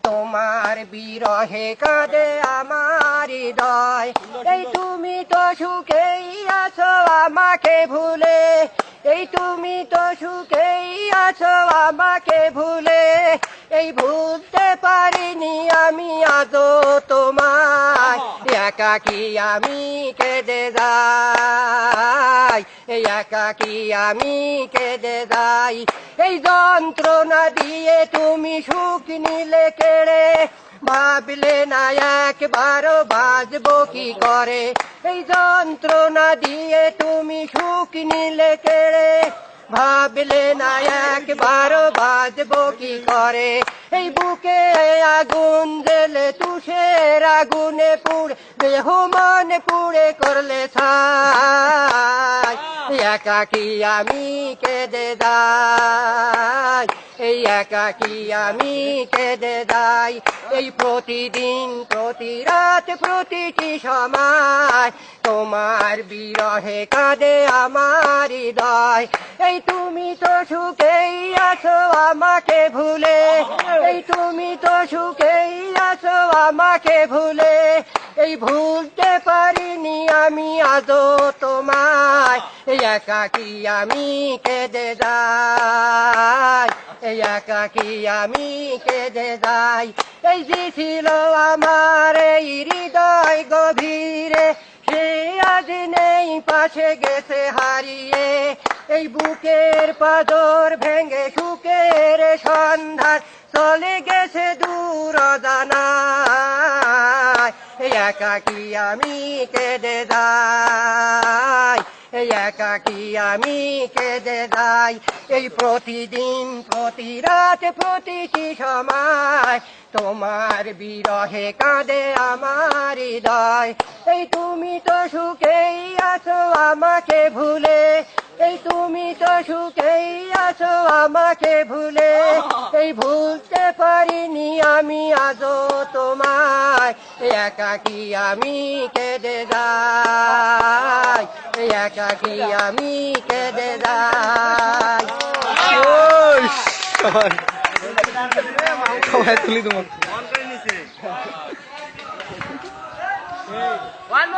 তোমার বিরহে কাঁদে আমার হৃদয়। এই তুমি তো সুখেই আছো আমাকে ভুলে, এই তুমি তো সুখেই আছো আমাকে ভুলে। এই ভুলতে পারিনি আমি আজও তোমায়, একাকী আমি কেঁদে যাই, এই একাকী আমি কেঁদে যাই। এই যন্ত্রণা দিয়ে তুমি সুখ নিলে কেড়ে, ভাবলে না একবারও বাঁচবো কি করে। এই যন্ত্রণা দিয়ে তুমি সুখ নিলে কেড়ে, ভাবলে না একবারও বাঁচবো কি করে। এই বুকে আগুন জ্বেলে তুষের আগুনে পুড়ে, দেহ মন পুড়ে করলে ছাই, একাকী আমি কেঁদে যাই, এই একাকী আমি কেঁদে যাই। এই প্রতিদিন প্রতি রাত প্রতিটি সময় তোমার বিরহে কাঁদে আমার হৃদয়। এই তুমি তো সুখেই আছো আমাকে ভুলে, এই তুমি তো সুখেই আছো আমাকে ভুলে। এই ভুলতে পারিনি আমি আজও তোমায়, এই একাকী আমি কেঁদে যাই, এই একাকী আমি কেঁদে যাই। এই যে ছিল আমার এই হৃদয় গভীরে, সে আজ নেই পাশে গেছে হারিয়ে। এই বুকের পাথর ভেঙে সুখের সন্ধান চলে গেছে দূর অজানায়, এই একাকী আমি কেঁদে যাই, এই একাকী আমি কেঁদে যাই। এই প্রতিদিন প্রতি রাত প্রতিটি সময় তোমার বিরহে কাঁদে আমার হৃদয়। এই তুমি তো সুখেই আছো আমাকে ভুলে, এই তুমি তো সুখেই আছো আমাকে ভুলে। এই ভুলতে পারিনি আমি আজও তোমায়, একাকী আমি কেঁদে যাই, একাকী আমি কেঁদে যাই। সবাই তুলি তোমাকে।